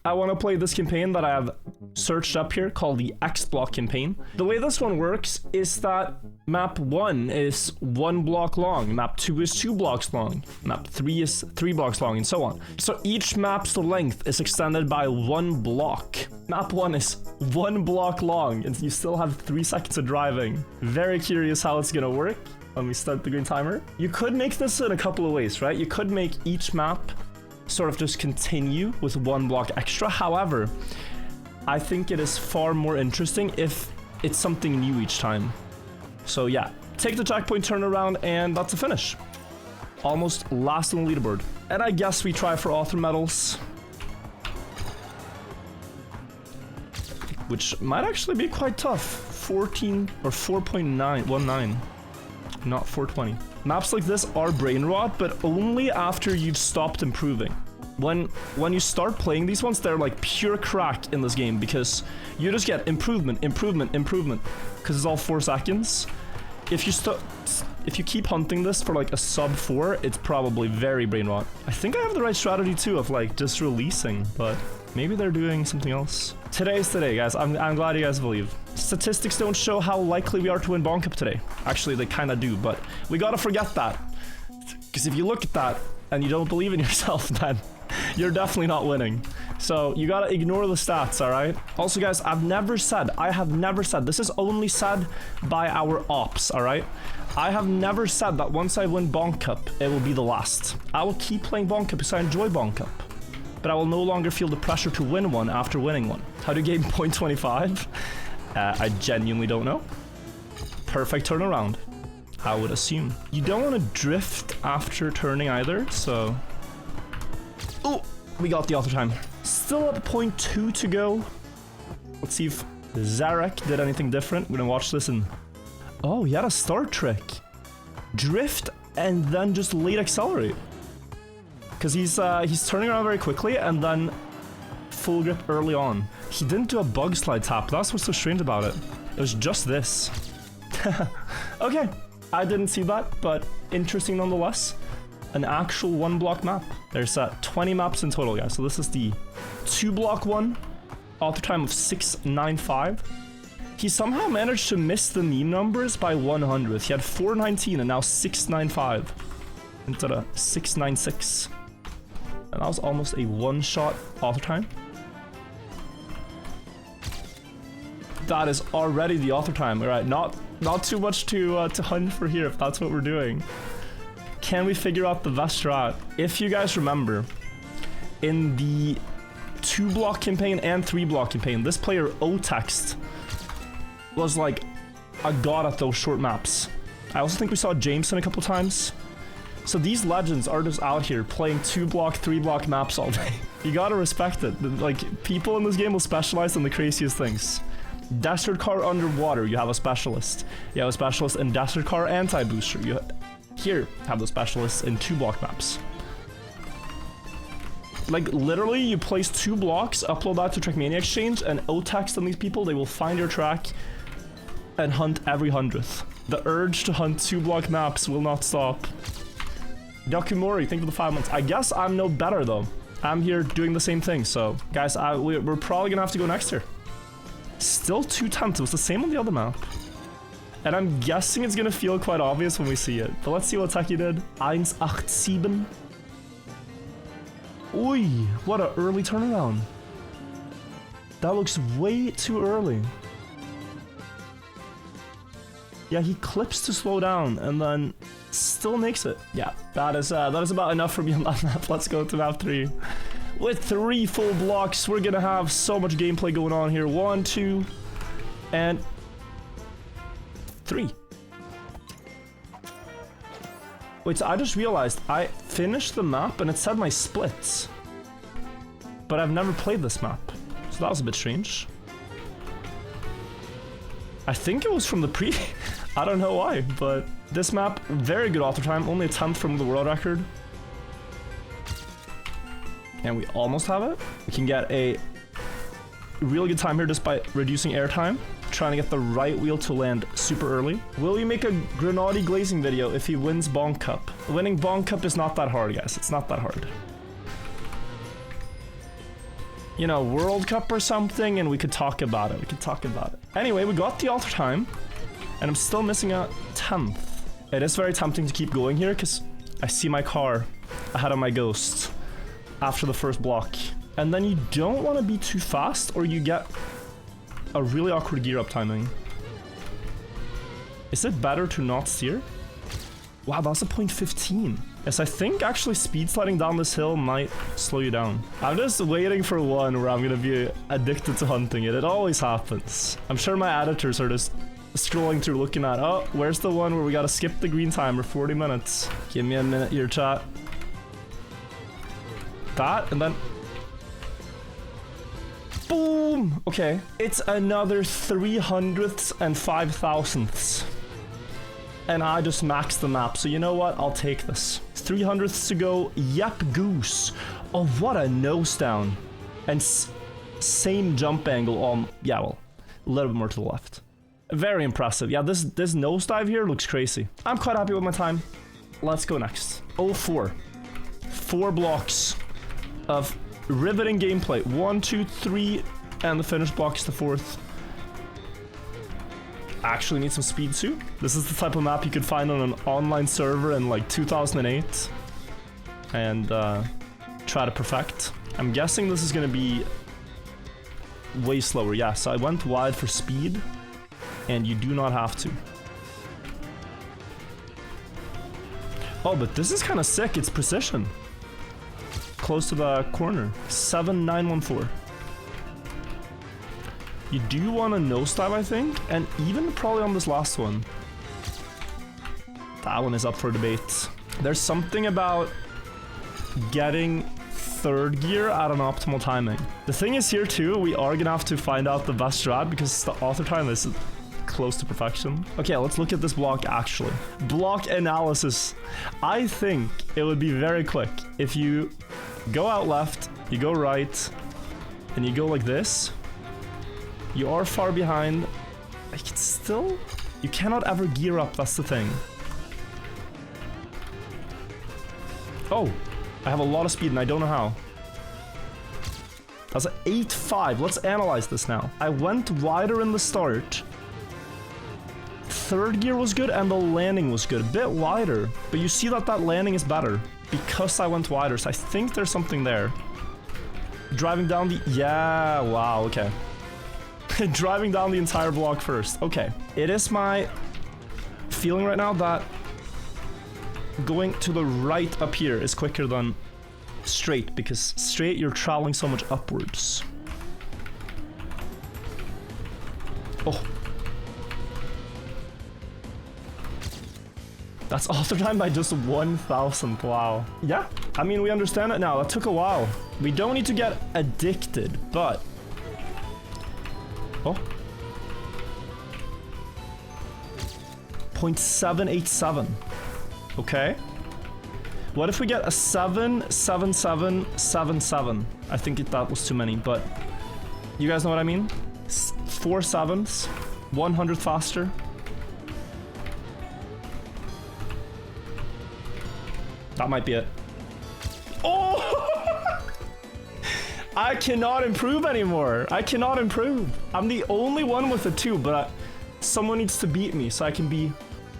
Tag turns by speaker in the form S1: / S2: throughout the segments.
S1: I want to play this campaign that I have searched up here called the X block campaign. The way this one works is that map 1 is 1 block long, map 2 is 2 blocks long, map 3 is 3 blocks long, and so on. So each map's length is extended by 1 block. Map 1 is 1 block long, and you still have 3 seconds of driving. Very curious how it's gonna work when we start the green timer. You could make this in a couple of ways, right? You could make each map sort of just continue with 1 block extra. However, I think it is far more interesting if it's something new each time. So yeah, take the checkpoint, turn around, and that's a finish. Almost last on the leaderboard. And I guess we try for author medals, which might actually be quite tough. 14 or 4.919, not 420. Maps like this are brain rot, but only after you've stopped improving. When you start playing these ones, they're like pure crack in this game because you just get improvement, because it's all 4 seconds. If you keep hunting this for like a sub 4, it's probably very brain rot. I think I have the right strategy too of like just releasing, but maybe they're doing something else. Today's today, guys. I'm glad you guys believe. Statistics don't show how likely we are to win Bonk Cup today. Actually, they kind of do, but we gotta forget that. Because if you look at that and you don't believe in yourself, then you're definitely not winning. So you gotta ignore the stats, alright? Also, guys, I have never said, this is only said by our ops, alright? I have never said that once I win Bonk Cup, it will be the last. I will keep playing Bonk Cup because I enjoy Bonk Cup, but I will no longer feel the pressure to win one after winning one. How to gain 0.25? I genuinely don't know. Perfect turnaround, I would assume. You don't want to drift after turning either, so... Oh, we got the author time. Still at 0.2 to go. Let's see if Zarek did anything different. We're gonna watch this and... Oh, he had a start trick. Drift and then just late accelerate. Because he's turning around very quickly and then full grip early on. He didn't do a bug slide tap. That's what's so strange about it. It was just this. Okay, I didn't see that, but interesting nonetheless. An actual 1 block map. There's 20 maps in total, guys. So this is the 2 block one. Author time of 695. He somehow managed to miss the meme numbers by 100. He had 419 and now 695 instead of 696. And that was almost a 1-shot author time. That is already the author time. All right, not too much to hunt for here if that's what we're doing. Can we figure out the best strat? If you guys remember, in the 2 block campaign and 3 block campaign, this player O-Text was like a god at those short maps. I also think we saw Jameson a couple times. So these legends are just out here playing 2 block, 3 block maps all day. You gotta respect it. Like, people in this game will specialize in the craziest things. Desert car underwater, you have a specialist. You have a specialist in desert car anti-booster. You here have the specialists in 2 block maps. Like, literally, you place 2 blocks, upload that to Trackmania Exchange, and O-Text on these people, they will find your track and hunt every 100th. The urge to hunt 2 block maps will not stop. Yakumori, thank you for the 5 months. I guess I'm no better, though. I'm here doing the same thing, so... Guys, we're probably gonna have to go next here. Still 2/10, it was the same on the other map. And I'm guessing it's gonna feel quite obvious when we see it. But let's see what Taki did. 187. Oi, what an early turnaround. That looks way too early. Yeah, he clips to slow down and then still makes it. Yeah, that is about enough for me on that map. Let's go to map 3. With 3 full blocks, we're gonna have so much gameplay going on here. 1, 2, and 3. Wait, so I just realized I finished the map and it said my splits. But I've never played this map, so that was a bit strange. I think it was from the pre... I don't know why, but this map, very good author time, only a 10th from the world record. And we almost have it. We can get a really good time here just by reducing airtime, trying to get the right wheel to land super early. Will we make a Grenade glazing video if he wins Bonk Cup? Winning Bonk Cup is not that hard, guys. It's not that hard. you know, World Cup or something, and we could talk about it. Anyway, we got the altar time, and I'm still missing a 10th. It is very tempting to keep going here, because I see my car ahead of my ghost after the first block. And then you don't want to be too fast, or you get a really awkward gear up timing. Is it better to not steer? Wow, that's a 0.15. Yes, I think actually speed sliding down this hill might slow you down. I'm just waiting for one where I'm gonna be addicted to hunting it. It always happens. I'm sure my editors are just scrolling through looking at, oh, where's the one where we gotta skip the green timer 40 minutes? Give me a minute here, chat. That, and then... boom! Okay. It's another 300ths and 5,000ths. And I just maxed the map, so you know what? I'll take this. 300ths to go. Yep, goose. Oh, what a nose down. And same jump angle on... yeah, well, a little bit more to the left. Very impressive. Yeah, this nosedive here looks crazy. I'm quite happy with my time. Let's go next. 04. 4 blocks of riveting gameplay. 1, 2, 3, and the finish block is the 4th. Actually need some speed too. This is the type of map you could find on an online server in like 2008 and try to perfect. I'm guessing this is gonna be way slower. Yeah, so I went wide for speed, and you do not have to. Oh, but this is kind of sick. It's precision. Close to the corner. 7914. You do want a nosedive, I think, and even probably on this last one. That one is up for debate. There's something about getting 3rd gear at an optimal timing. The thing is here too, we are gonna have to find out the best strat because the author time is close to perfection. Okay, let's look at this block actually. Block analysis. I think it would be very quick if you go out left, you go right, and you go like this. You are far behind. I can still... you cannot ever gear up, that's the thing. Oh, I have a lot of speed and I don't know how. That's an 8.5. Let's analyze this now. I went wider in the start. 3rd gear was good and the landing was good. A bit wider, but you see that that landing is better because I went wider, so I think there's something there. Driving down the... yeah, wow, okay. Driving down the entire block first. Okay. It is my feeling right now that going to the right up here is quicker than straight, because straight you're traveling so much upwards. Oh. That's author time by just 1,000. Wow. Yeah. I mean, we understand it now. That took a while. We don't need to get addicted, but... oh. 0.787. Okay. What if we get a 77777? I think that was too many, but you guys know what I mean? 4 7s, 100 faster. That might be it. Oh! I cannot improve anymore. I cannot improve. I'm the only one with a 2, but someone needs to beat me so I can be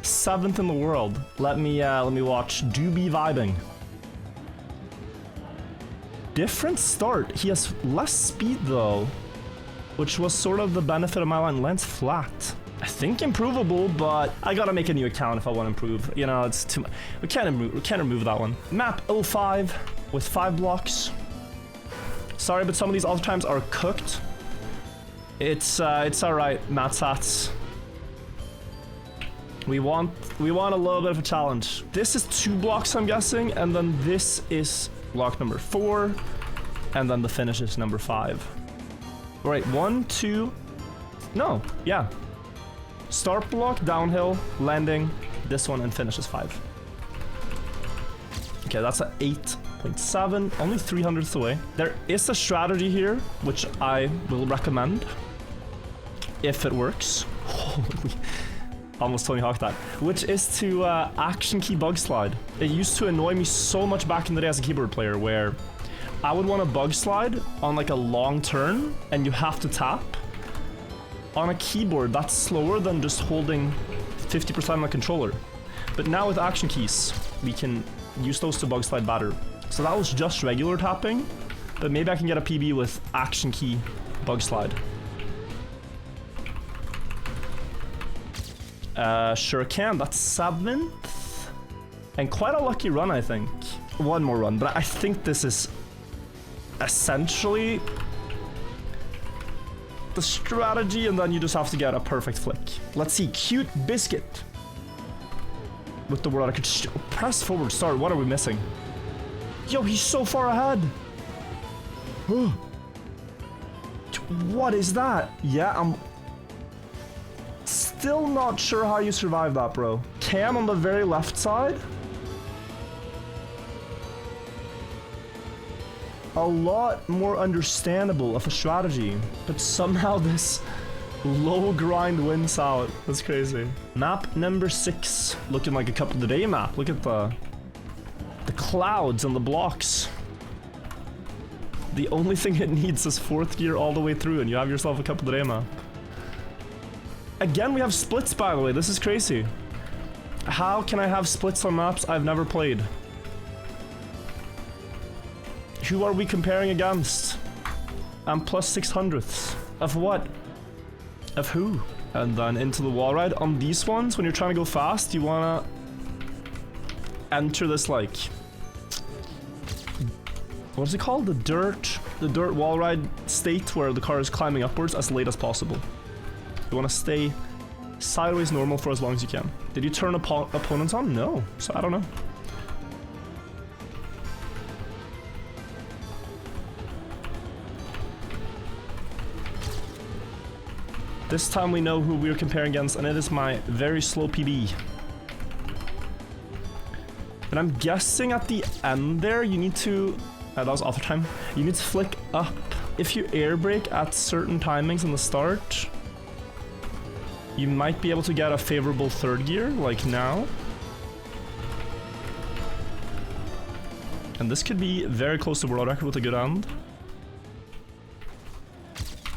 S1: 7th in the world. Let me watch. Do be vibing. Different start. He has less speed though, which was sort of the benefit of my line. Lands flat. I think improvable, but I gotta make a new account if I want to improve. You know, it's too much. We can't remove that one. Map 05 with 5 blocks. Sorry, but some of these auto times are cooked. It's alright, Matsats. We want a little bit of a challenge. This is 2 blocks, I'm guessing, and then this is block number 4, and then the finish is number 5. All right, 1, 2. No, yeah. Start block, downhill, landing, this one, and finish is 5. Okay, that's an 8.7, only 300ths away. There is a strategy here, which I will recommend, if it works. Holy, almost Tony Hawk that. Which is to action key bug slide. It used to annoy me so much back in the day as a keyboard player, where I would want a bug slide on like a long turn, and you have to tap. On a keyboard, that's slower than just holding 50% on the controller. But now with action keys, we can use those to bug slide better. So that was just regular tapping, but maybe I can get a PB with action key bug slide. Sure can. That's 7th. And quite a lucky run, I think. One more run, but I think this is essentially the strategy, and then you just have to get a perfect flick. Let's see. Cute biscuit. With the world, I could press forward start. What are we missing? Yo, he's so far ahead. What is that? Yeah, I'm still not sure how you survive that, bro. Cam on the very left side. A lot more understandable of a strategy, but somehow this low grind wins out. That's crazy. Map number 6, looking like a cup of the day map. Look at the clouds and the blocks. The only thing it needs is 4th gear all the way through, and you have yourself a cup of the day map. Again, we have splits, by the way. This is crazy. How can I have splits on maps I've never played? Who are we comparing against? I'm plus 600ths. Of what? Of who? And then into the wall ride. On these ones, when you're trying to go fast, you wanna enter this, like, what is it called? The dirt wall ride state where the car is climbing upwards as late as possible. You wanna stay sideways normal for as long as you can. Did you turn opponents on? No, so I don't know. This time we know who we're comparing against, and it is my very slow PB. And I'm guessing at the end there, you need to... that was auto time. You need to flick up. If you air brake at certain timings in the start, you might be able to get a favorable 3rd gear, like now. And this could be very close to world record with a good end.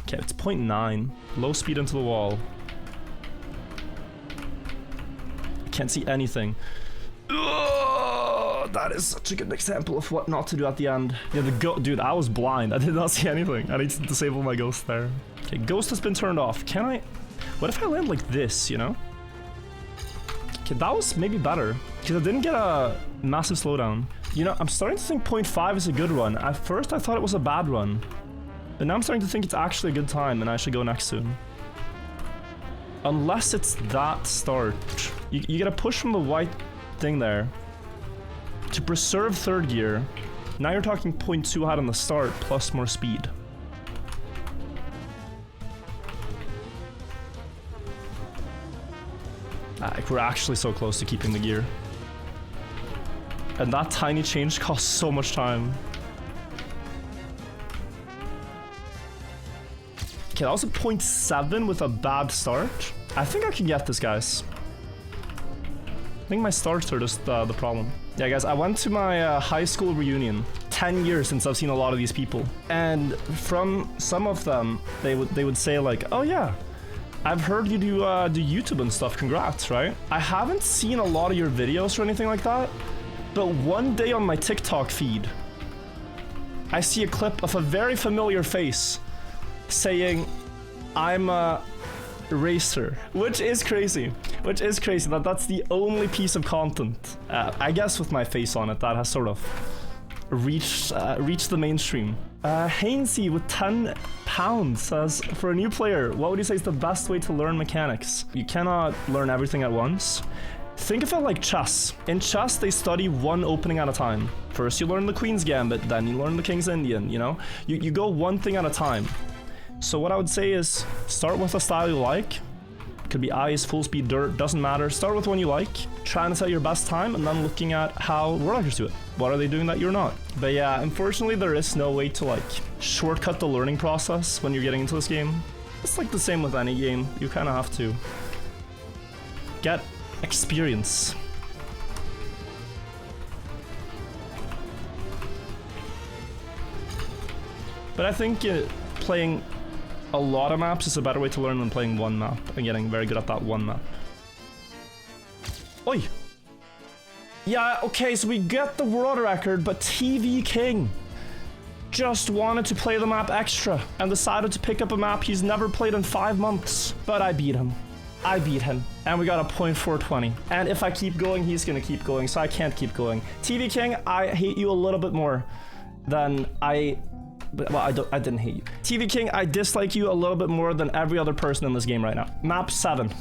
S1: Okay, it's 0.9. Low speed into the wall. I can't see anything. Ugh, that is such a good example of what not to do at the end. Yeah, dude, I was blind. I did not see anything. I need to disable my ghost there. Okay, ghost has been turned off. Can I... what if I land like this, you know? Okay, that was maybe better. Because I didn't get a massive slowdown. You know, I'm starting to think 0.5 is a good run. At first, I thought it was a bad run. But now I'm starting to think it's actually a good time and I should go next soon. Unless it's that start. You get a push from the white thing there. To preserve 3rd gear. Now you're talking 0.2 ahead on the start plus more speed. We're actually so close to keeping the gear. And that tiny change costs so much time. Okay, that was a 0.7 with a bad start. I think I can get this, guys. I think my starts are just the problem. Yeah, guys, I went to my high school reunion. 10 years since I've seen a lot of these people. And from some of them, they would say like, oh yeah, I've heard you do YouTube and stuff, congrats, right? I haven't seen a lot of your videos or anything like that, but one day on my TikTok feed, I see a clip of a very familiar face saying, I'm a racer, which is crazy. That's the only piece of content, I guess with my face on it, that has sort of reached the mainstream. Hainsey with £10 says, for a new player, what would you say is the best way to learn mechanics? You cannot learn everything at once. Think of it like chess. In chess, they study one opening at a time. First you learn the Queen's Gambit, then you learn the King's Indian, you know? You go one thing at a time. So what I would say is, start with a style you like. Could be ice, full speed, dirt, doesn't matter. Start with one you like, trying to set your best time, and then looking at how world do it. What are they doing that you're not? But yeah, unfortunately there is no way to like shortcut the learning process when you're getting into this game. It's like the same with any game. You kind of have to get experience. But I think playing a lot of maps is a better way to learn than playing one map and getting very good at that one map. Oi! Yeah, okay, so we get the world record, but TV King just wanted to play the map extra and decided to pick up a map he's never played in 5 months. But I beat him. I beat him. And we got a 0.420. And if I keep going, he's gonna keep going, so I can't keep going. TV King, I hate you a little bit more than well, I didn't hate you. TV King, I dislike you a little bit more than every other person in this game right now. Map 7.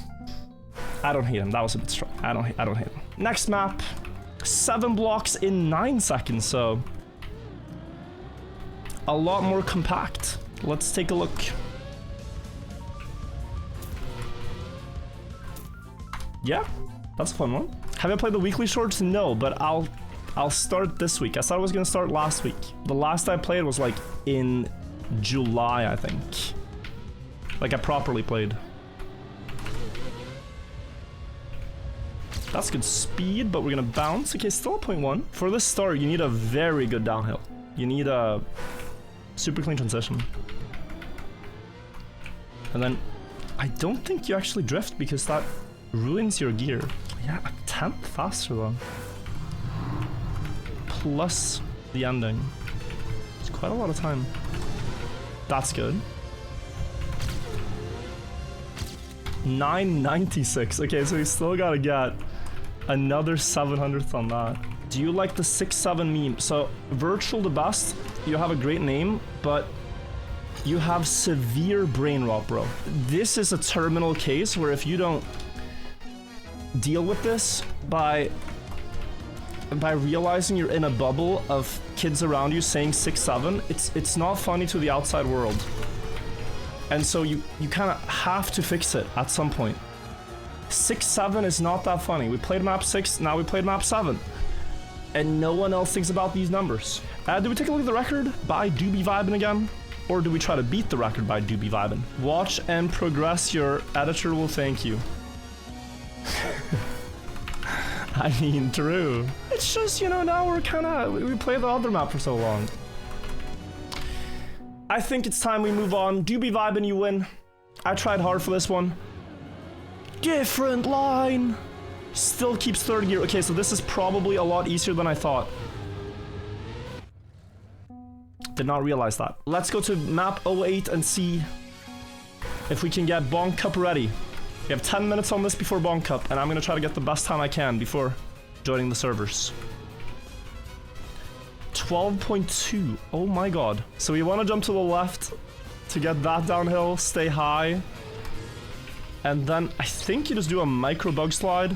S1: I don't hate him. That was a bit strong. I don't hate him. Next map. 7 blocks in 9 seconds, so a lot more compact. Let's take a look. Yeah, that's a fun one. Have I played the weekly shorts? No, but I'll start this week. I thought I was gonna start last week. The last I played was like in July, I think. Like I properly played. That's good speed, but we're gonna bounce. Okay, still a 0.1. For this start, you need a very good downhill. You need a super clean transition. And then I don't think you actually drift because that ruins your gear. Yeah, a 10th faster though. Plus the ending. It's quite a lot of time. That's good. 996. Okay, so we still gotta get another 700th on that. Do you like the 6-7 meme? So, Wirtual the best, you have a great name, but you have severe brain rot, bro. This is a terminal case where if you don't deal with this by realizing you're in a bubble of kids around you saying 6-7, it's not funny to the outside world. And so you kind of have to fix it at some point. 6-7 is not that funny. We played map 6, now we played map 7. And no one else thinks about these numbers. Do we take a look at the record by Doobie Vibin again? Or do we try to beat the record by Doobie Vibin? Watch and progress, your editor will thank you. I mean, true. It's just, you know, now we play the other map for so long. I think it's time we move on. Doobie Vibin, you win. I tried hard for this one. Different line. Still keeps third gear. Okay, so this is probably a lot easier than I thought. Did not realize that. Let's go to map 08 and see if we can get Bonk Cup ready. We have 10 minutes on this before Bonk Cup, and I'm gonna try to get the best time I can before joining the servers. 12.2. Oh my god. So we want to jump to the left to get that downhill, stay high. And then I think you just do a micro bug slide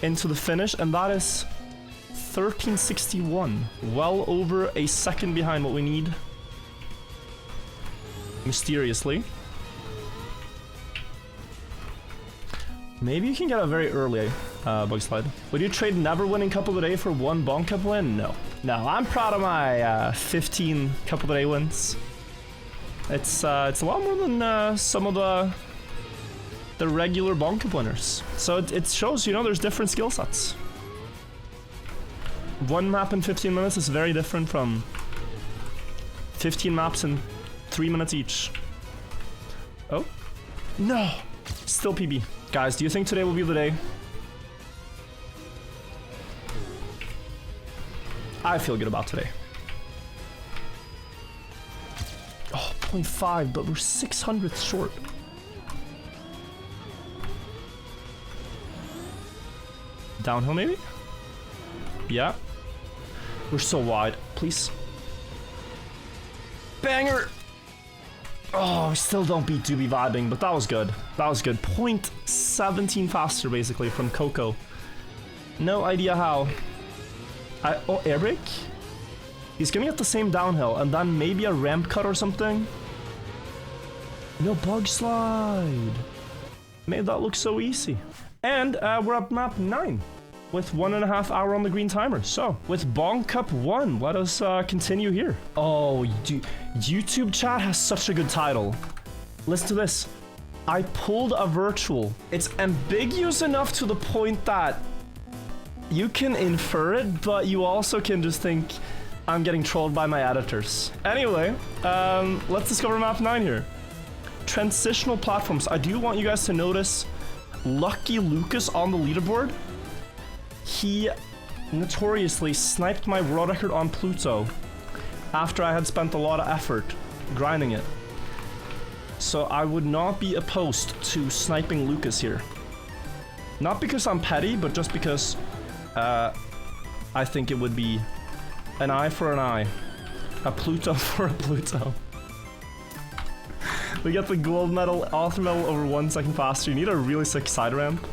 S1: into the finish, and that is 1361. Well over a second behind what we need. Mysteriously. Maybe you can get a very early bug slide. Would you trade never winning Cup of the Day for one Bonk Cup win? No. No, I'm proud of my 15 Cup of the Day wins. It's a lot more than some of the regular Bonk Cup winners. So it shows, you know, there's different skill sets. One map in 15 minutes is very different from 15 maps in 3 minutes each. Oh. No! Still PB. Guys, do you think today will be the day? I feel good about today. Oh, 0.5, but we're 600th short. Downhill, maybe? Yeah. We're so wide. Please. Banger! Oh, we still don't beat Doobie Vibing, but that was good. That was good. 0.17 faster, basically, from Coco. No idea how. Oh, air brake? He's gonna get the same downhill, and then maybe a ramp cut or something. No bug slide. Made that look so easy. And we're at map 9. With 1.5 hours on the green timer. So, with Bonk Cup 1, let us continue here. Oh, YouTube chat has such a good title. Listen to this. I pulled a Wirtual. It's ambiguous enough to the point that you can infer it, but you also can just think I'm getting trolled by my editors. Anyway, let's discover map 9 here. Transitional platforms. I do want you guys to notice Lucky Lucas on the leaderboard. He notoriously sniped my world record on Pluto after I had spent a lot of effort grinding it. So I would not be opposed to sniping Lucas here. Not because I'm petty, but just because I think it would be an eye for an eye. A Pluto for a Pluto. We get the gold medal, author medal over 1 second faster. You need a really sick side ramp.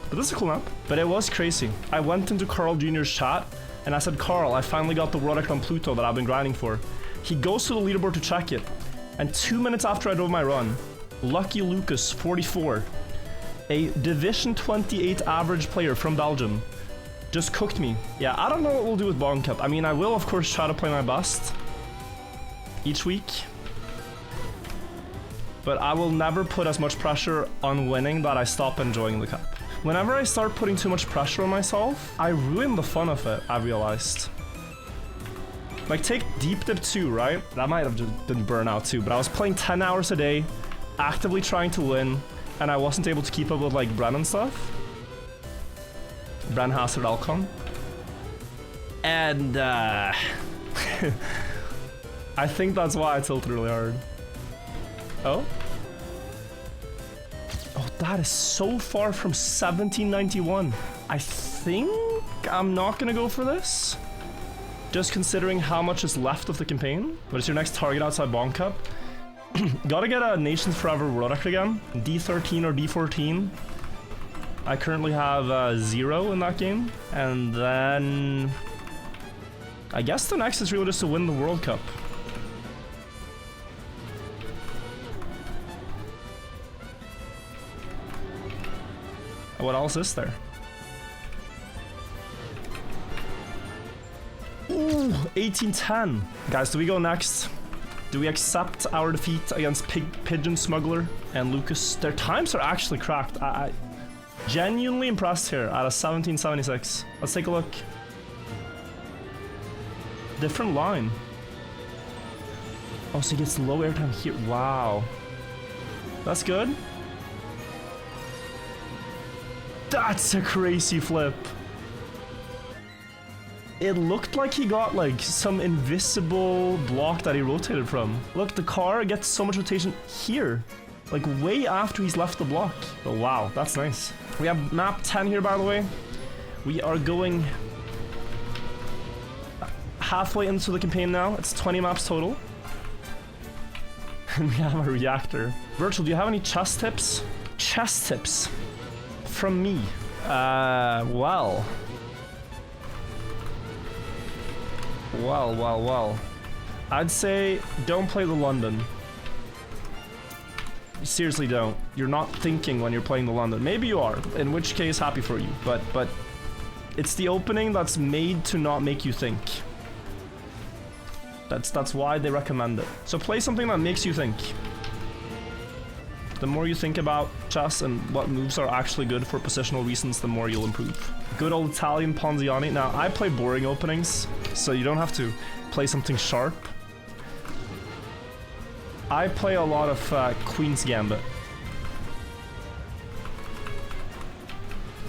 S1: But this is a cool map. But it was crazy. I went into Carl Jr.'s chat and I said, Carl, I finally got the world record on Pluto that I've been grinding for. He goes to the leaderboard to check it. And 2 minutes after I drove my run, Lucky Lucas, 44, a Division 28 average player from Belgium, just cooked me. Yeah, I don't know what we'll do with Bong Cup. I mean, I will, of course, try to play my best each week. But I will never put as much pressure on winning that I stop enjoying the cup. Whenever I start putting too much pressure on myself, I ruin the fun of it, I realized. Like, take Deep Dip 2, right? That might have just been burnout too, but I was playing 10 hours a day, actively trying to win, and I wasn't able to keep up with, like, Bren and stuff. Bren Hazard Alcon. And, I think that's why I tilted really hard. Oh? Oh, that is so far from 1791. I think I'm not gonna go for this. Just considering how much is left of the campaign. What is your next target outside Bong Cup? Gotta get a Nations Forever world record again. D13 or D14. I currently have 0 in that game. And then I guess the next is really just to win the World Cup. What else is there? Ooh, 1810. Guys, do we go next? Do we accept our defeat against Pigeon Smuggler and Lucas? Their times are actually cracked. I genuinely impressed here at a 1776. Let's take a look. Different line. Oh, so he gets low airtime here. Wow. That's good. That's a crazy flip. It looked like he got like some invisible block that he rotated from. Look, the car gets so much rotation here, like way after he's left the block. Oh wow, that's nice. We have map 10 here, by the way. We are going halfway into the campaign now. It's 20 maps total. And we have a reactor. Virtual, do you have any chess tips? Chess tips from me. Well, I'd say don't play the London. Seriously, don't. You're not thinking when you're playing the London. Maybe you are, in which case, happy for you. But it's the opening that's made to not make you think. That's why they recommend it. So play something that makes you think. The more you think about chess and what moves are actually good for positional reasons, the more you'll improve. Good old Italian Ponziani. Now, I play boring openings, so you don't have to play something sharp. I play a lot of Queen's Gambit,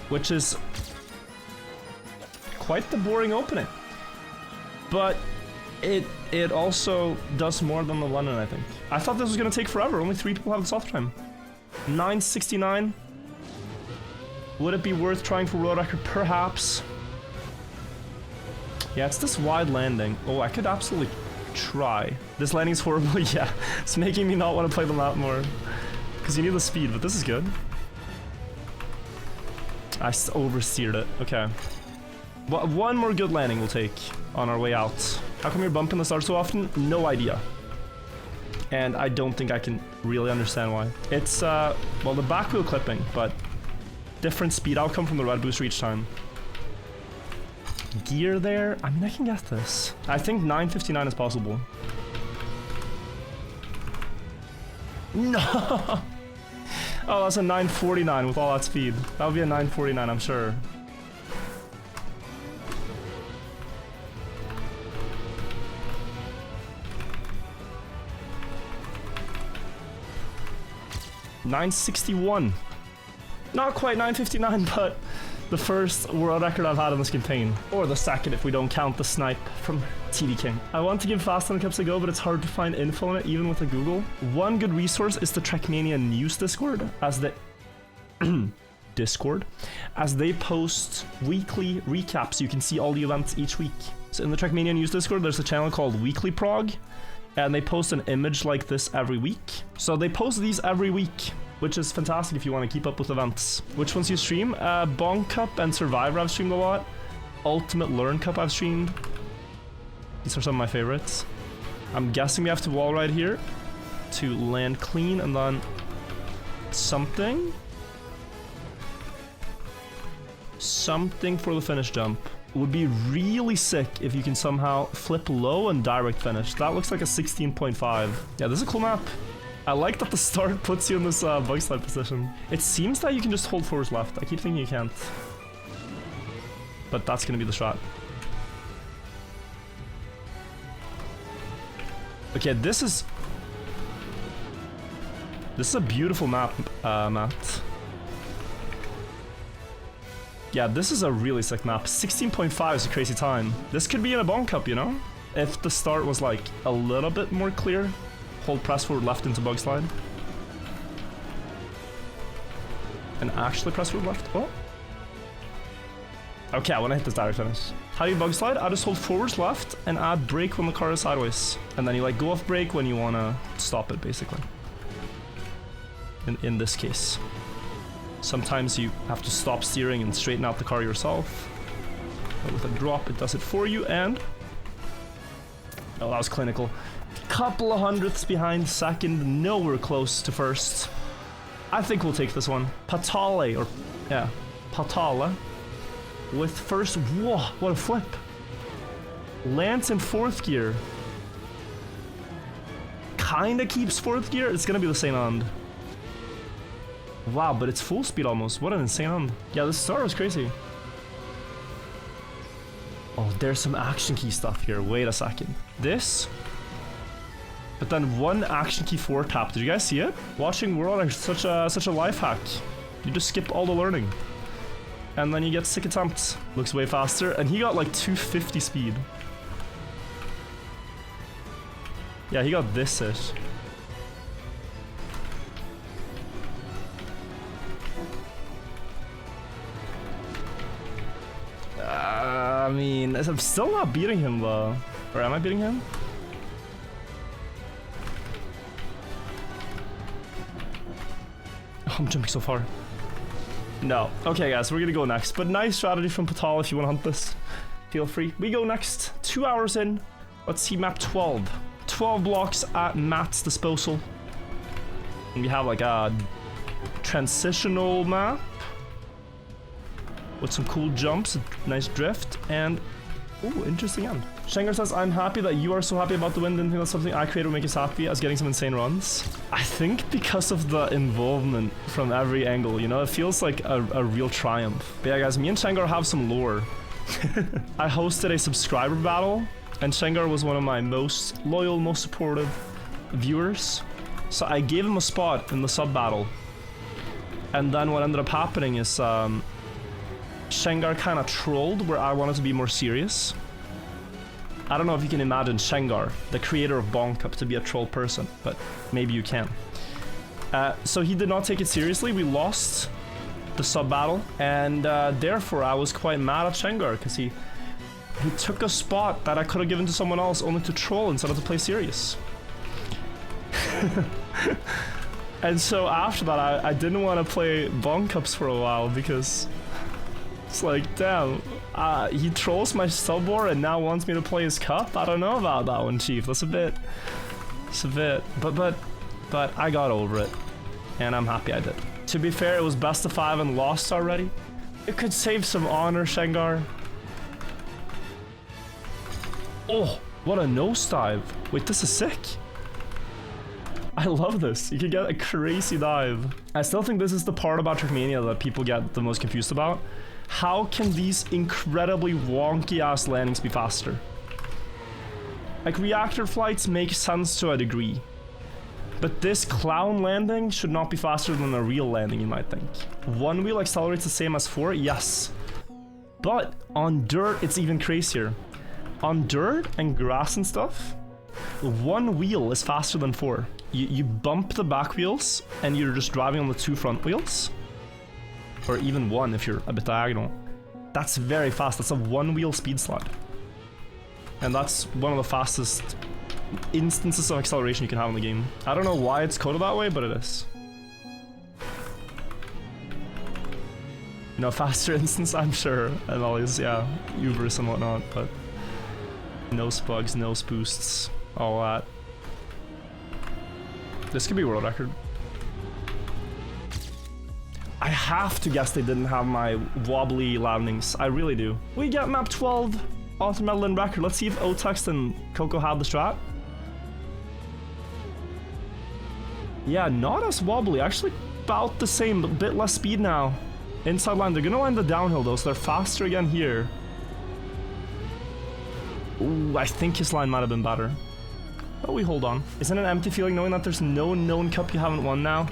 S1: which is quite the boring opening. But it also does more than the London, I think. I thought this was gonna take forever. Only 3 people have this off time. 969. Would it be worth trying for world record? Perhaps. Yeah, it's this wide landing. Oh, I could absolutely try. This landing's horrible. Yeah, it's making me not want to play the map more. Because you need the speed, but this is good. I oversteered it. Okay. Well, one more good landing we'll take on our way out. How come you're bumping the start so often? No idea. And I don't think I can really understand why. It's, well, the back wheel clipping, but different speed outcome from the red booster each time. Gear there? I mean, I can get this. I think 959 is possible. No! Oh, that's a 949 with all that speed. That would be a 949, I'm sure. 961. Not quite 959, but the first world record I've had in this campaign. Or the second if we don't count the snipe from TV King. I want to give Fast 10 Cups a go, but it's hard to find info on it, even with a Google. One good resource is the Trackmania news Discord, as the as they post weekly recaps. You can see all the events each week. So in the Trackmania news Discord, there's a channel called Weekly Prog, and they post an image like this every week. So they post these every week, which is fantastic if you want to keep up with events. Which ones you stream? Bonk Cup and Survivor I've streamed a lot. Ultimate Learn Cup I've streamed. These are some of my favorites. I'm guessing we have to wall ride here to land clean and then something for the finish jump. It would be really sick if you can somehow flip low and direct finish. That looks like a 16.5. Yeah, this is a cool map. I like that the start puts you in this bug slide position. It seems that you can just hold forward left. I keep thinking you can't. But that's gonna be the shot. Okay, this is a beautiful map, Matt. Yeah, this is a really sick map. 16.5 is a crazy time. This could be in a Bonk Cup, you know? If the start was like a little bit more clear. Hold press forward left into bug slide. And actually press forward left. Oh. Okay, I want to hit this direct finish. How do you bug slide? I just hold forwards left and add brake when the car is sideways. And then you like go off brake when you want to stop it, basically. In this case. Sometimes you have to stop steering and straighten out the car yourself. But with a drop, it does it for you, and... Oh, that was clinical. Couple of hundredths behind second, nowhere close to first. I think we'll take this one. Patale, or... yeah, Patala. With first... Whoa, what a flip. Lance in fourth gear. Kinda keeps fourth gear. It's gonna be the same end. Wow, but it's full speed almost. What an insane end. Yeah, this start was crazy. Oh, there's some action key stuff here. Wait a second. This. But then one action key 4 tap. Did you guys see it? Watching World is such a life hack. You just skip all the learning. And then you get 6 attempts. Looks way faster. And he got like 250 speed. Yeah, he got this-ish. I mean, I'm still not beating him though. Or am I beating him? Oh, I'm jumping so far. No. Okay guys, we're gonna go next. But nice strategy from Patal if you want to hunt this. Feel free. We go next. 2 hours in. Let's see map 12. 12 blocks at Matt's disposal. And we have like a transitional map. With some cool jumps, a nice drift, and... ooh, interesting end. Shengar says, I'm happy that you are so happy about the win. Didn't think that's something I created would make us happy as getting some insane runs. I think because of the involvement from every angle, you know, it feels like a real triumph. But yeah, guys, me and Shengar have some lore. I hosted a subscriber battle, and Shengar was one of my most loyal, most supportive viewers. So I gave him a spot in the sub battle. And then what ended up happening is, Shengar kind of trolled where I wanted to be more serious. I don't know if you can imagine Shengar, the creator of Bonk Cup, to be a troll person, but maybe you can. So he did not take it seriously. We lost the sub battle, and therefore I was quite mad at Shengar because he took a spot that I could have given to someone else only to troll instead of to play serious. And so after that, I didn't want to play Bonk Cups for a while because... it's like, damn, he trolls my sub war and now wants me to play his cup? I don't know about that one, Chief. That's a bit... But I got over it. And I'm happy I did. To be fair, it was best of 5 and lost already. It could save some honor, Shengar. Oh, what a nosedive. Wait, this is sick. I love this. You can get a crazy dive. I still think this is the part about Trackmania that people get the most confused about. How can these incredibly wonky ass landings be faster? Like, reactor flights make sense to a degree. But this clown landing should not be faster than a real landing, you might think. One wheel accelerates the same as 4, yes. But on dirt, it's even crazier. On dirt and grass and stuff, one wheel is faster than 4. You bump the back wheels and you're just driving on the 2 front wheels. Or even one if you're a bit diagonal. That's very fast. That's a 1-wheel speed slide. And that's one of the fastest instances of acceleration you can have in the game. I don't know why it's coded that way, but it is. You know, faster instance, I'm sure, and all these, yeah, Ubers and whatnot, but no spugs, no boosts, all that. This could be world record. I have to guess they didn't have my wobbly landings. I really do. We get map 12, author medal and record. Let's see if Otext and Coco had the strat. Yeah, not as wobbly. Actually, about the same, but a bit less speed now. Inside line. They're gonna line the downhill though, so they're faster again here. Ooh, I think his line might have been better. But we hold on. Isn't it an empty feeling knowing that there's no known cup you haven't won now?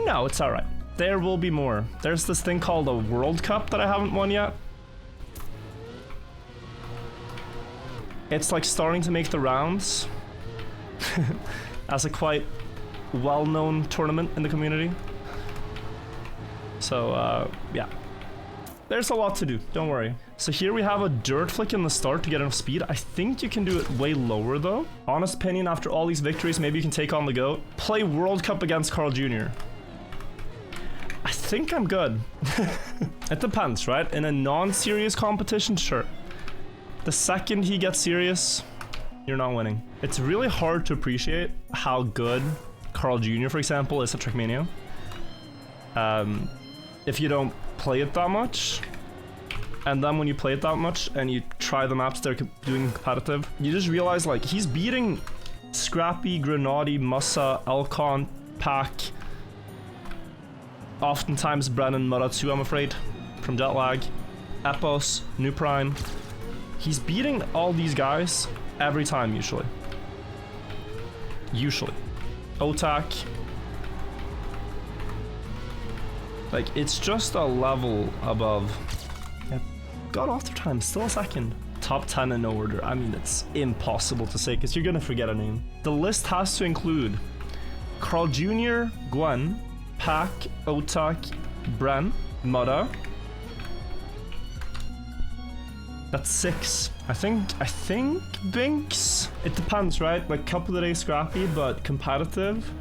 S1: No, it's alright. There will be more. There's this thing called a World Cup that I haven't won yet. It's like starting to make the rounds as a quite well-known tournament in the community. So, yeah. There's a lot to do, don't worry. So here we have a dirt flick in the start to get enough speed. I think you can do it way lower though. Honest opinion, after all these victories, maybe you can take on the GOAT. Play World Cup against Carl Jr. I think I'm good. It depends, right? In a non-serious competition, sure. The second he gets serious, you're not winning. It's really hard to appreciate how good Carl Jr., for example, is at Trackmania. If you don't play it that much, and then when you play it that much and you try the maps they're doing competitive, you just realize like he's beating Scrappy, Grenadi, Musa, Elcon, Pack, oftentimes Brennan, Muratsu, I'm afraid, from Jetlag, Epos, New Prime. He's beating all these guys every time, usually. Otak. Like, it's just a level above. Yeah, got author time, still a second. Top 10 in no order. I mean, it's impossible to say because you're gonna forget a name. The list has to include Carl Jr., Gwen, Pack, Otak, Bren, Mudda. That's 6. I think Binks. It depends, right? Like couple of days scrappy, but competitive.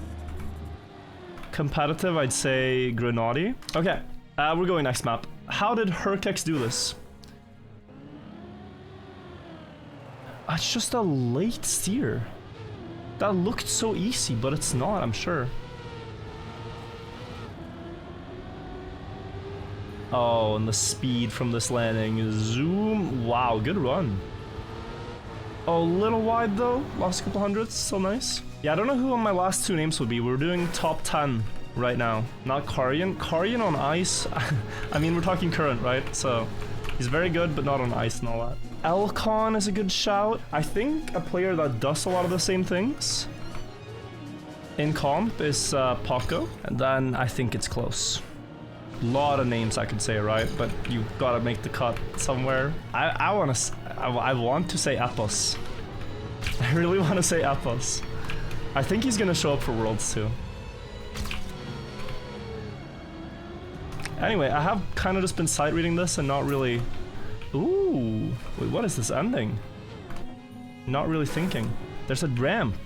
S1: I'd say Grenadi. Okay, we're going next map. How did Herkex do this? It's just a late steer. That looked so easy, but it's not, I'm sure. Oh, and the speed from this landing. Zoom. Wow, good run. Oh, a little wide though. Lost a couple hundreds, still nice. Yeah, I don't know who on my last 2 names would be. We're doing top 10 right now. Not Karyan. Karyan on ice. I mean, we're talking current, right? So he's very good, but not on ice and all that. Elcon is a good shout. I think a player that does a lot of the same things in comp is Paco. And then I think it's close. Lot of names I could say, right? But you gotta make the cut somewhere. I want to say Epos. I really want to say Epos. I think he's gonna show up for Worlds too. Anyway, I have kind of just been sight reading this and not really... Ooh, wait, what is this ending? Not really thinking. There's a ramp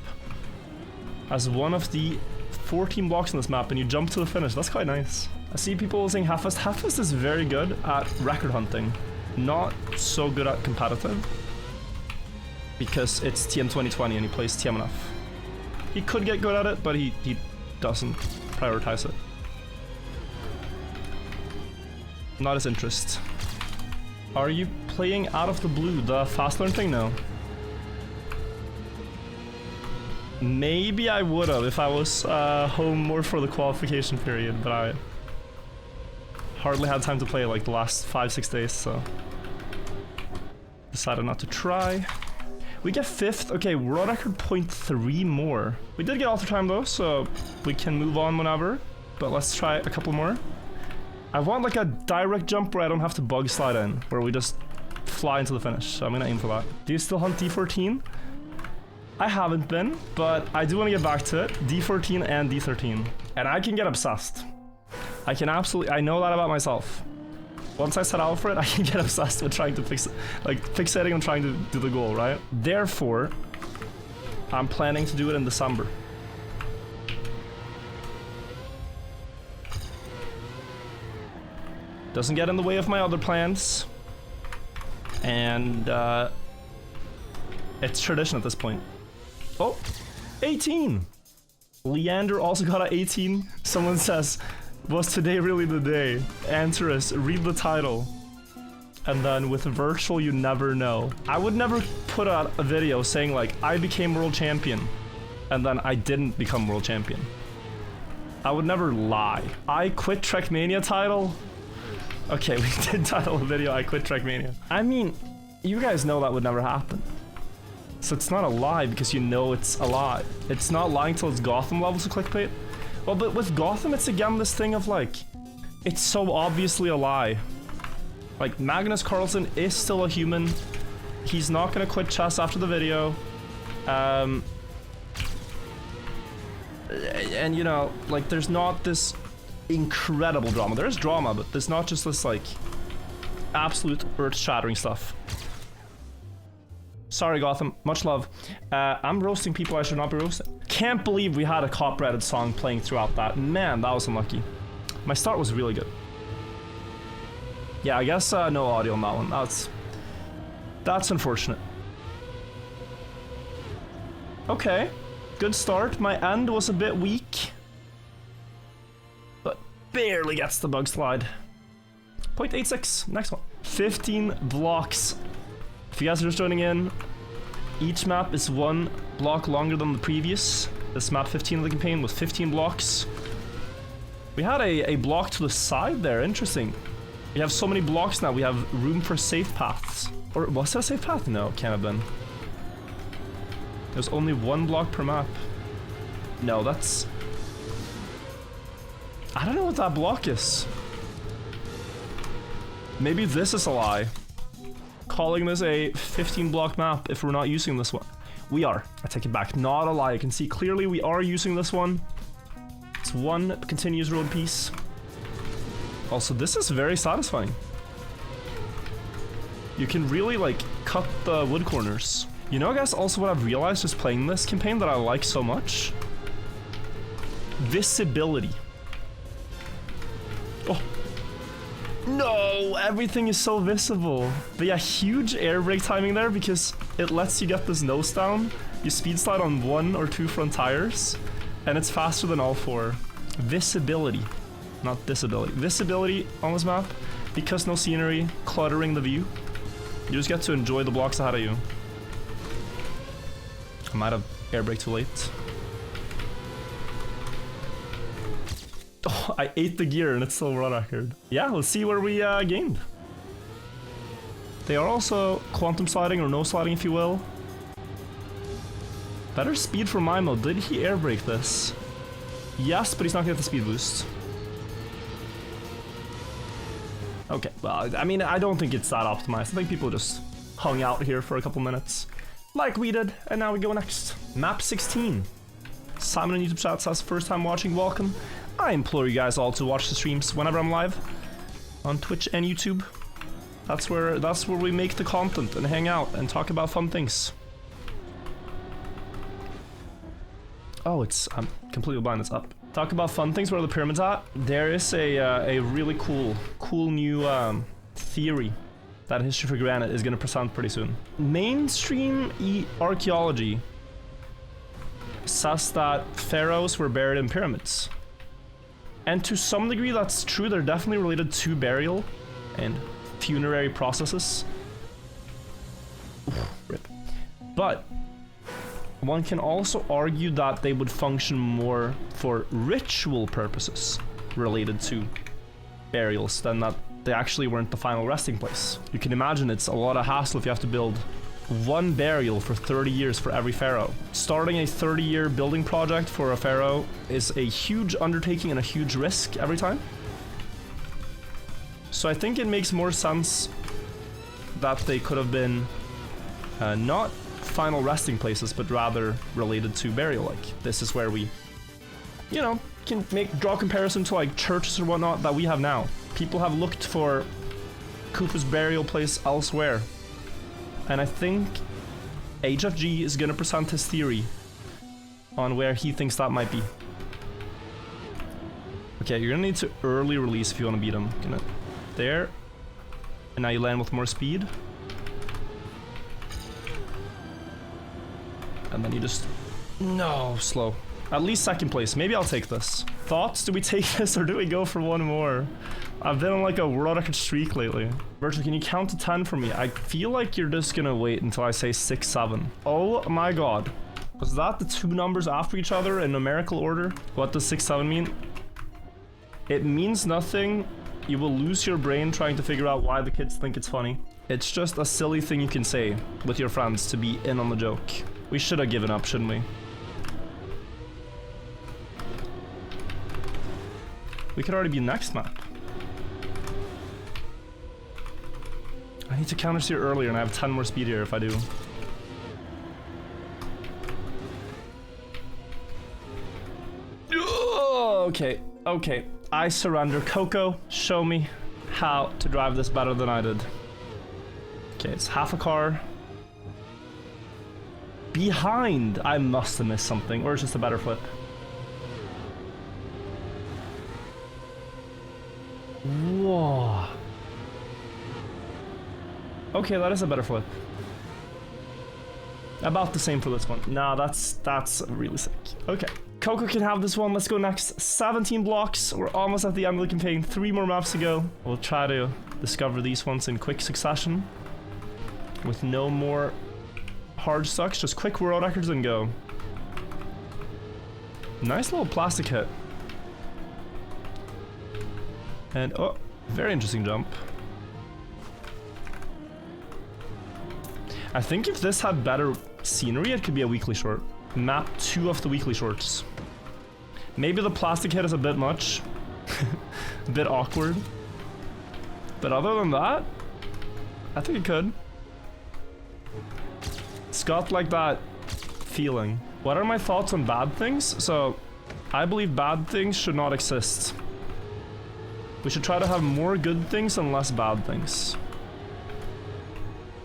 S1: as one of the 14 blocks on this map and you jump to the finish. That's quite nice. I see people saying Hafest. Hafest is very good at record hunting. Not so good at competitive. Because it's TM 2020 and he plays TM enough. He could get good at it, but he doesn't prioritize it. Not his interest. Are you playing Out of the Blue, the fast learn thing? No. Maybe I would have if I was home more for the qualification period, but I hardly had time to play like the last 5-6 days, so decided not to try. We get 5th. Okay, world record 0.3 more. We did get author time though, so we can move on whenever. But let's try a couple more. I want like a direct jump where I don't have to bug slide in, where we just fly into the finish. So I'm gonna aim for that. Do you still hunt D14? I haven't been, but I do want to get back to it. D14 and D13. And I can get obsessed. I can absolutely, I know that about myself. Once I set out for it, I can get obsessed with trying to fix it, like fixating on trying to do the goal, right? Therefore, I'm planning to do it in December. Doesn't get in the way of my other plans. And it's tradition at this point. Oh, 18! Leander also got an 18. Someone says, was today really the day? Answer us, read the title. And then with virtual, you never know. I would never put out a video saying like, I became world champion. And then I didn't become world champion. I would never lie. I quit Trackmania title. Okay, we did title a video, I quit Trackmania. I mean, you guys know that would never happen. So it's not a lie because you know it's a lie. It's not lying till it's Gotham levels of clickbait. Well, but with Gotham, it's again this thing of like, it's so obviously a lie. Like, Magnus Carlsen is still a human. He's not gonna quit chess after the video. And you know, like, there's not this incredible drama. There is drama, but there's not just this like absolute earth-shattering stuff. Sorry, Gotham. Much love. I'm roasting people I should not be roasting. Can't believe we had a copyrighted song playing throughout that. Man, that was unlucky. My start was really good. Yeah, I guess no audio on that one. That's unfortunate. Okay. Good start. My end was a bit weak. But barely gets the bug slide. 0.86. Next one. 15 blocks. If you guys are just joining in, each map is 1 block longer than the previous. This map 15 of the campaign was 15 blocks. We had a block to the side there, interesting. We have so many blocks now, we have room for safe paths. Or was that a safe path? No, it can't have been. There's only 1 block per map. No, that's... I don't know what that block is. Maybe this is a lie. Calling this a 15 block map if we're not using this one. We are. I take it back. Not a lie. You can see clearly we are using this one. It's 1 continuous road piece. Also, this is very satisfying. You can really like cut the wood corners. You know, guys, also what I've realized just playing this campaign that I like so much? Visibility. Oh. No, everything is so visible. But yeah, huge air brake timing there because it lets you get this nose down. You speed slide on 1 or 2 front tires, and it's faster than all 4. Visibility, not disability. Visibility on this map, because no scenery, cluttering the view. You just get to enjoy the blocks ahead of you. I might have air brake too late. Oh, I ate the gear and it's still world record. Yeah, let's see where we gained. They are also quantum sliding or no sliding, if you will. Better speed for Mimo. Did he air brake this? Yes, but he's not gonna get the speed boost. Okay, well, I mean, I don't think it's that optimized. I think people just hung out here for a couple minutes. Like we did, and now we go next. Map 16. Simon on YouTube chat says, first time watching, welcome. I implore you guys all to watch the streams whenever I'm live on Twitch and YouTube. That's where we make the content and hang out and talk about fun things. Oh, I'm completely blind. It's up. Talk about fun things. Where are the pyramids at? There is a really cool new theory that History for Granite is going to present pretty soon. Mainstream archaeology says that pharaohs were buried in pyramids. And to some degree that's true. They're definitely related to burial and funerary processes. Oof, rip. But one can also argue that they would function more for ritual purposes related to burials than that they actually weren't the final resting place. You can imagine it's a lot of hassle if you have to build 1 burial for 30 years for every pharaoh. Starting a 30-year building project for a pharaoh is a huge undertaking and a huge risk every time. So I think it makes more sense that they could have been not final resting places, but rather related to burial. Like, this is where we, you know, can draw comparison to like churches or whatnot that we have now. People have looked for Khufu's burial place elsewhere. And I think HFG is gonna present his theory on where he thinks that might be. Okay, you're gonna need to early release if you want to beat him. Gonna there. And now you land with more speed. And then you just... No, slow. At least second place. Maybe I'll take this. Thoughts? Do we take this or do we go for one more? I've been on like a world record streak lately. Virtual, can you count to 10 for me? I feel like you're just gonna wait until I say 6, 7. Oh my god. Was that the 2 numbers after each other in numerical order? What does 6, 7 mean? It means nothing. You will lose your brain trying to figure out why the kids think it's funny. It's just a silly thing you can say with your friends to be in on the joke. We should have given up, shouldn't we? We could already be next map. I need to countersteer earlier and I have 10 more speed here if I do. Okay, okay. I surrender. Coco, show me how to drive this better than I did. Okay, it's half a car. Behind! I must have missed something, or it's just a better flip. Whoa. Okay, that is a better flip. About the same for this one. Nah, that's really sick. Okay. Coco can have this one. Let's go next. 17 blocks. We're almost at the end of the campaign. 3 more maps to go. We'll try to discover these ones in quick succession. With no more hard sucks. Just quick world records and go. Nice little plastic hit. And, oh, very interesting jump. I think if this had better scenery, it could be a weekly short. Map 2 of the weekly shorts. Maybe the plastic hit is a bit much. A bit awkward. But other than that, I think it could. It's got like that feeling. What are my thoughts on bad things? So, I believe bad things should not exist. We should try to have more good things and less bad things.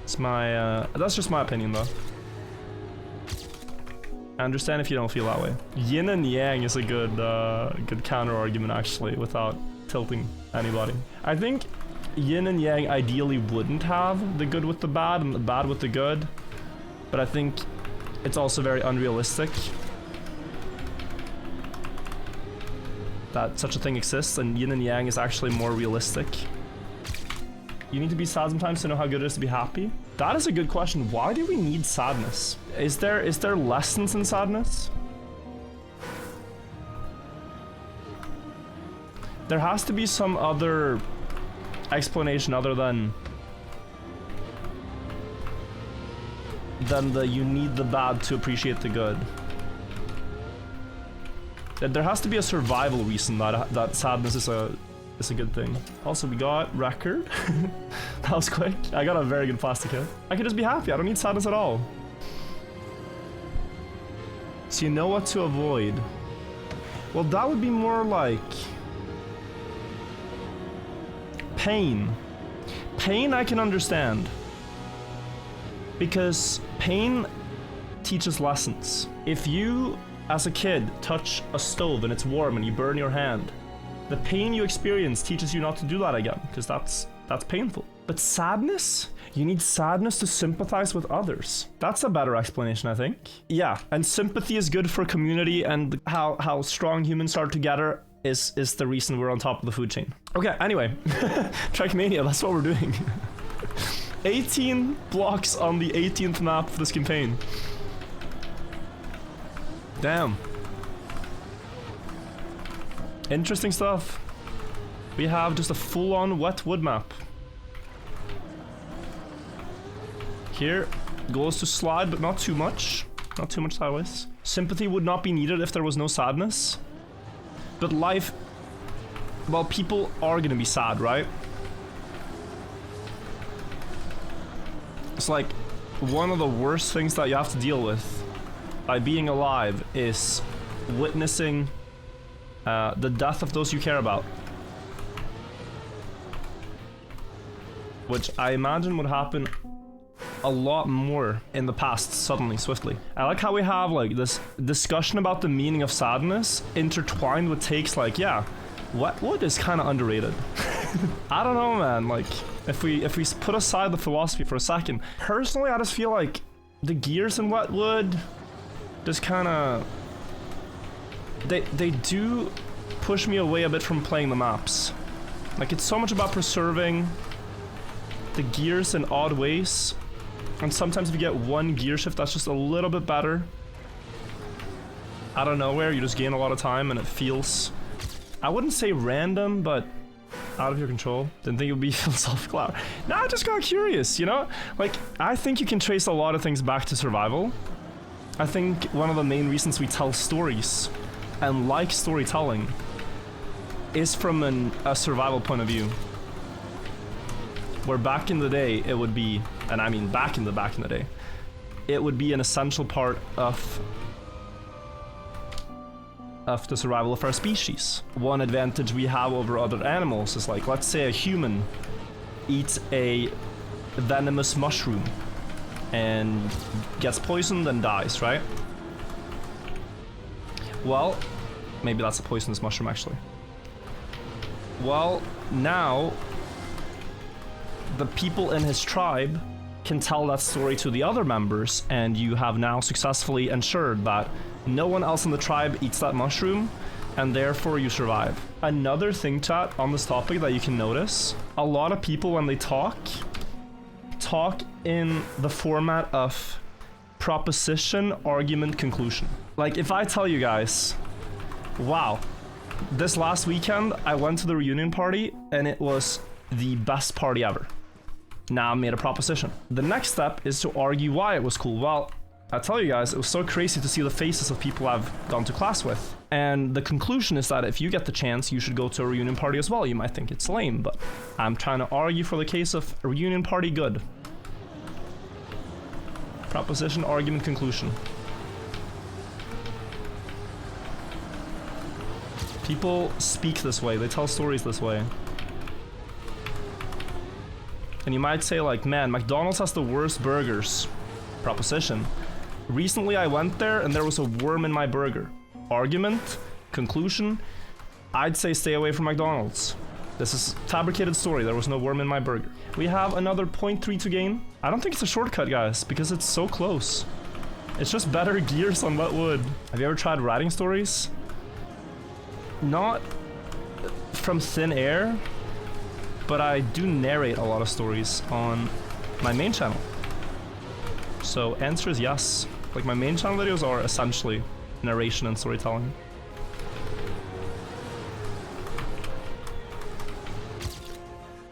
S1: It's my, that's just my opinion though. I understand if you don't feel that way. Yin and yang is a good, good counter argument actually, without tilting anybody. I think yin and yang ideally wouldn't have the good with the bad and the bad with the good, but I think it's also very unrealistic that such a thing exists, and yin and yang is actually more realistic. You need to be sad sometimes to know how good it is to be happy. That is a good question. Why do we need sadness? Is there lessons in sadness? There has to be some other explanation other than the you need the bad to appreciate the good. There has to be a survival reason that sadness is a good thing. Also, we got record. That was quick. I got a very good plastic hit. I can just be happy. I don't need sadness at all. So you know what to avoid. Well, that would be more like pain. Pain I can understand. Because pain teaches lessons. If you, as a kid, touch a stove and it's warm and you burn your hand, the pain you experience teaches you not to do that again, because that's painful. But sadness? You need sadness to sympathize with others. That's a better explanation, I think. Yeah, and sympathy is good for community, and how strong humans are together is the reason we're on top of the food chain. Okay, anyway. Trackmania, that's what we're doing. 18 blocks on the 18th map for this campaign. Damn. Interesting stuff. We have just a full-on wet wood map. Here, Goal is to slide, but not too much. Not too much sideways. Sympathy would not be needed if there was no sadness. But life... Well, people are gonna be sad, right? It's like one of the worst things that you have to deal with by being alive is witnessing the death of those you care about. Which I imagine would happen a lot more in the past, suddenly, swiftly. I like how we have like this discussion about the meaning of sadness intertwined with takes like, yeah, Wetwood is kind of underrated. I don't know, man. Like, if we put aside the philosophy for a second, personally, I just feel like the gears in Wetwood just kind of they do push me away a bit from playing the maps. Like, it's so much about preserving the gears in odd ways, and sometimes if you get one gear shift that's just a little bit better out of nowhere, you just gain a lot of time and it feels, I wouldn't say random, but out of your control. Didn't think it would be philosophical. No, I just got curious, you know? Like, I think you can trace a lot of things back to survival. I think one of the main reasons we tell stories and like storytelling is from a survival point of view. Where back in the day, it would be, and I mean back in the day, it would be an essential part of the survival of our species. One advantage we have over other animals is like, let's say a human eats a venomous mushroom and gets poisoned and dies, right? Well, maybe that's a poisonous mushroom actually. Well, now the people in his tribe can tell that story to the other members, and you have now successfully ensured that no one else in the tribe eats that mushroom, and therefore you survive. Another thing, chat, on this topic that you can notice, a lot of people when they talk in the format of proposition, argument, conclusion. Like, if I tell you guys, wow, this last weekend I went to the reunion party and it was the best party ever. Now I made a proposition. The next step is to argue why it was cool. Well, I tell you guys, it was so crazy to see the faces of people I've gone to class with. And the conclusion is that if you get the chance, you should go to a reunion party as well. You might think it's lame, but I'm trying to argue for the case of a reunion party good. Proposition, argument, conclusion. People speak this way, they tell stories this way. And you might say like, man, McDonald's has the worst burgers. Proposition. Recently I went there and there was a worm in my burger. Argument, conclusion, I'd say stay away from McDonald's. This is a fabricated story, there was no worm in my burger. We have another 0.3 to gain. I don't think it's a shortcut, guys, because it's so close. It's just better gears on Wetwood. Have you ever tried writing stories? Not from thin air, but I do narrate a lot of stories on my main channel. So answer is yes. Like, my main channel videos are essentially narration and storytelling.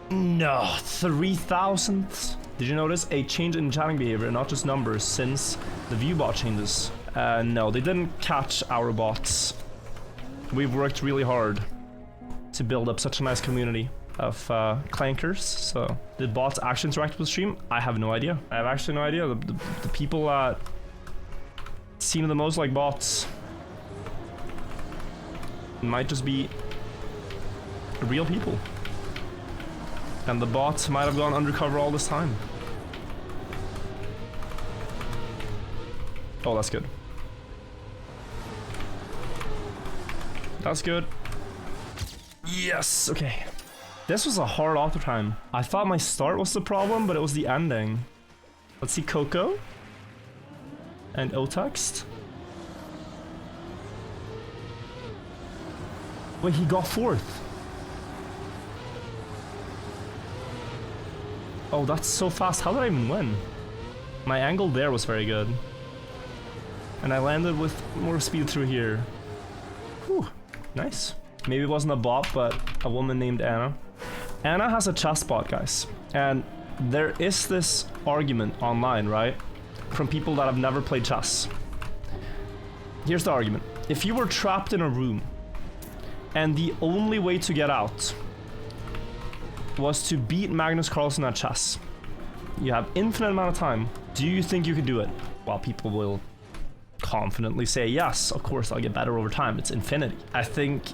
S1: No, 3,000th. Did you notice a change in chatting behavior, not just numbers, since the view bot changes? No, they didn't catch our bots. We've worked really hard to build up such a nice community of clankers. So did bots actually interact with the stream? I have no idea. I have actually no idea. The people that seem the most like bots might just be real people. And the bots might have gone undercover all this time. Oh, that's good. That's good. Yes, okay. This was a hard author time. I thought my start was the problem, but it was the ending. Let's see Coco. And O-Text. Wait, he got fourth. Oh, that's so fast. How did I even win? My angle there was very good. And I landed with more speed through here. Whew, nice. Maybe it wasn't a bot, but a woman named Anna. Anna has a chess bot, guys. And there is this argument online, right? from people that have never played chess. Here's the argument. If you were trapped in a room and the only way to get out was to beat Magnus Carlsen at chess, you have infinite amount of time, do you think you could do it? Well, people will confidently say, yes, of course, I'll get better over time. It's infinity. I think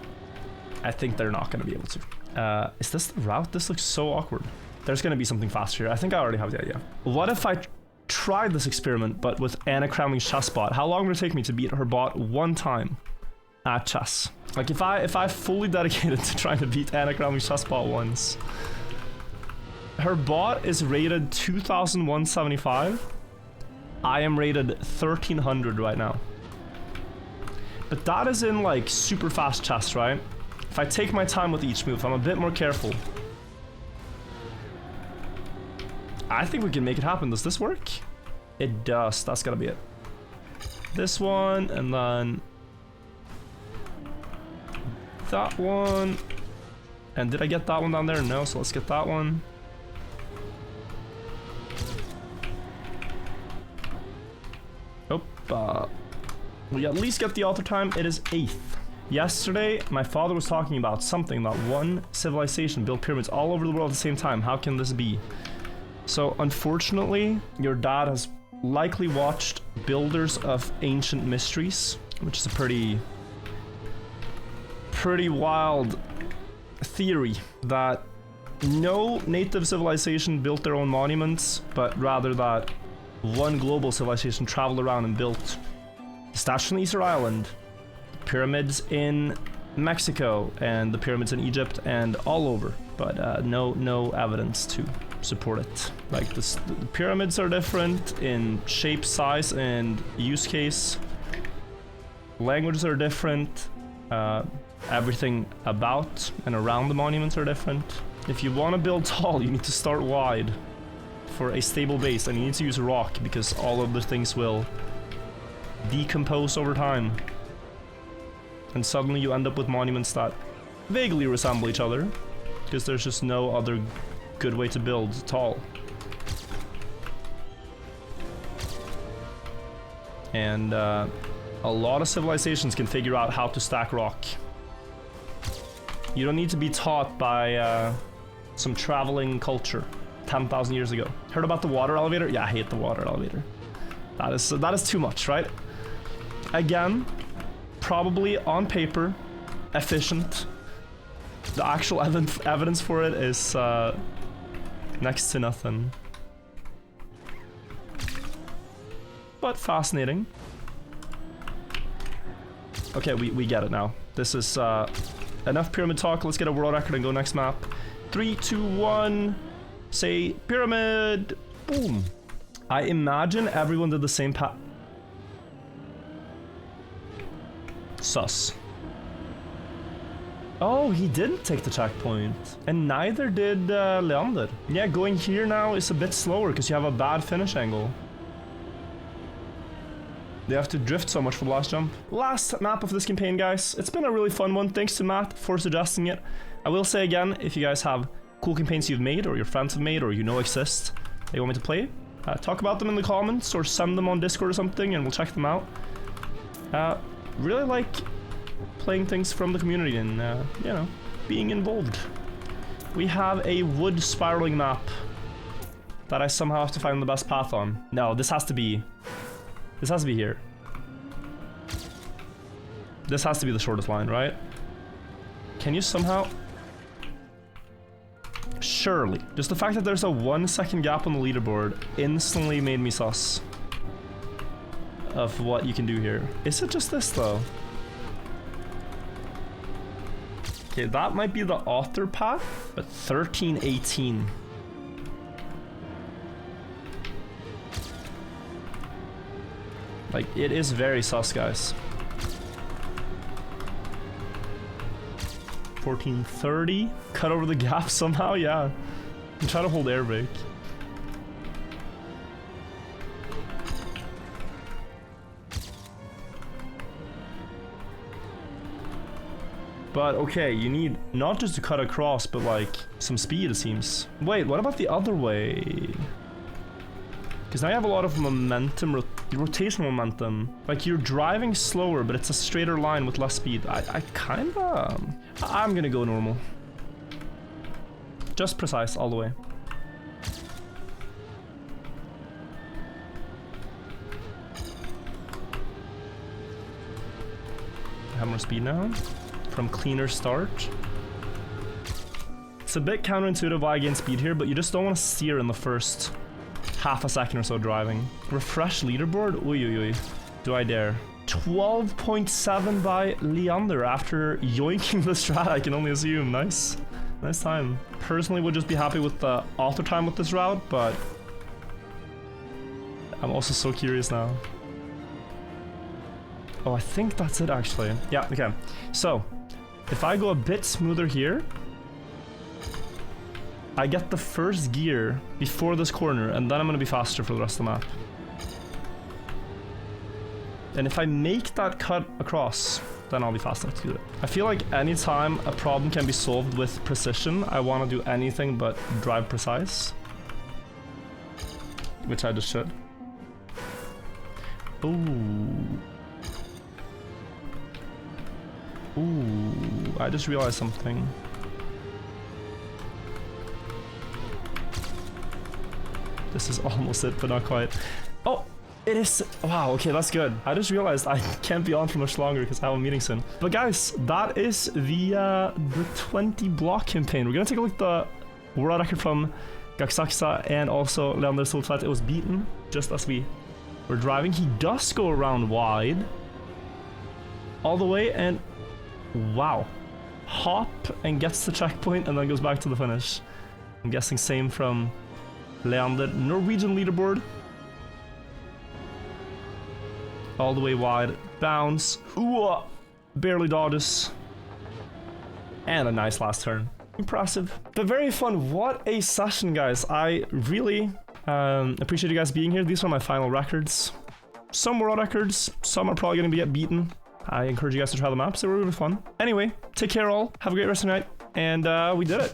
S1: they're not going to be able to. Is this the route? This looks so awkward. There's going to be something faster here. I think I already have the idea. What if I tried this experiment, but with Anna Cramling's chess bot? How long would it take me to beat her bot one time at chess? Like, if I fully dedicated to trying to beat Anna Cramling's chess bot once. Her bot is rated 2,175. I am rated 1,300 right now. But that is in, like, super fast chess, right? If I take my time with each move, I'm a bit more careful. I think we can make it happen. Does this work? It does. That's gotta be it. This one, and then that one. And did I get that one down there? No, so let's get that one. We at least get the altar time. It is 8th. Yesterday, my father was talking about something that one civilization built pyramids all over the world at the same time. How can this be? So, unfortunately, your dad has likely watched Builders of Ancient Mysteries, which is a pretty wild theory that no native civilization built their own monuments, but rather that one global civilization traveled around and built the Statue on Easter Island, pyramids in Mexico, and the pyramids in Egypt, and all over. But no evidence to support it. Like, the pyramids are different in shape, size, and use case. Languages are different. Everything about and around the monuments are different. If you want to build tall, you need to start wide for a stable base, and you need to use rock because all of the things will decompose over time. And suddenly you end up with monuments that vaguely resemble each other because there's just no other good way to build tall. And a lot of civilizations can figure out how to stack rock. You don't need to be taught by some traveling culture 10,000 years ago. Heard about the water elevator? Yeah, I hate the water elevator. That is too much, right? Again, probably on paper, efficient. The actual evidence for it is next to nothing. But fascinating. Okay, we get it now. This is enough pyramid talk. Let's get a world record and go next map. 3, 2, 1. Say pyramid. Boom. I imagine everyone did the same path. Sus. Oh, he didn't take the checkpoint. And neither did Leander. Yeah, going here now is a bit slower because you have a bad finish angle. They have to drift so much for the last jump. Last map of this campaign, guys. It's been a really fun one. Thanks to Matt for suggesting it. I will say again, if you guys have cool campaigns you've made or your friends have made or you know exist that you want me to play, talk about them in the comments or send them on Discord or something and we'll check them out. Really like playing things from the community and, you know, being involved. We have a wood spiraling map that I somehow have to find the best path on. No, this has to be here. This has to be the shortest line, right? Can you somehow... Surely. Just the fact that there's a 1 second gap on the leaderboard instantly made me sus of what you can do here. Is it just this, though? Okay, that might be the author path, but 1318. Like, it is very sus, guys. 1430? Cut over the gap somehow? Yeah. I'm trying to hold air brake. But okay, you need not just to cut across, but like some speed, it seems. Wait, what about the other way? Because now you have a lot of momentum, rotational momentum. Like you're driving slower, but it's a straighter line with less speed. I'm gonna go normal. Just precise all the way. I have more speed now from cleaner start. It's a bit counterintuitive why I gain speed here, but you just don't want to steer in the first half a second or so driving. Refresh leaderboard? Oi. Do I dare? 12.7 by Leander after yoinking the strat, I can only assume. Nice. Nice time. Personally would just be happy with the auto time with this route, but I'm also so curious now. Oh, I think that's it actually. Yeah, okay. So, if I go a bit smoother here, I get the first gear before this corner, and then I'm gonna be faster for the rest of the map. And if I make that cut across, then I'll be fast enough to do it. I feel like anytime a problem can be solved with precision, I want to do anything but drive precise. Which I just should. Ooh. Ooh, I just realized something. This is almost it, but not quite. Oh, it is. Wow, okay, that's good. I just realized I can't be on for much longer because I have a meeting soon. But guys, that is the 20 block campaign. We're gonna take a look at the world record from Gaksaksa and also Leander Soltvedt. It was beaten just as we were driving. He does go around wide all the way, and wow, hop and gets the checkpoint and then goes back to the finish. I'm guessing same from Leander. Norwegian leaderboard. All the way wide. Bounce. Ooh, barely dodges. And a nice last turn. Impressive. But very fun. What a session, guys. I really appreciate you guys being here. These are my final records. Some world records. Some are probably going to get beaten. I encourage you guys to try the maps. They were really fun. Anyway, take care all. Have a great rest of the night. And we did it.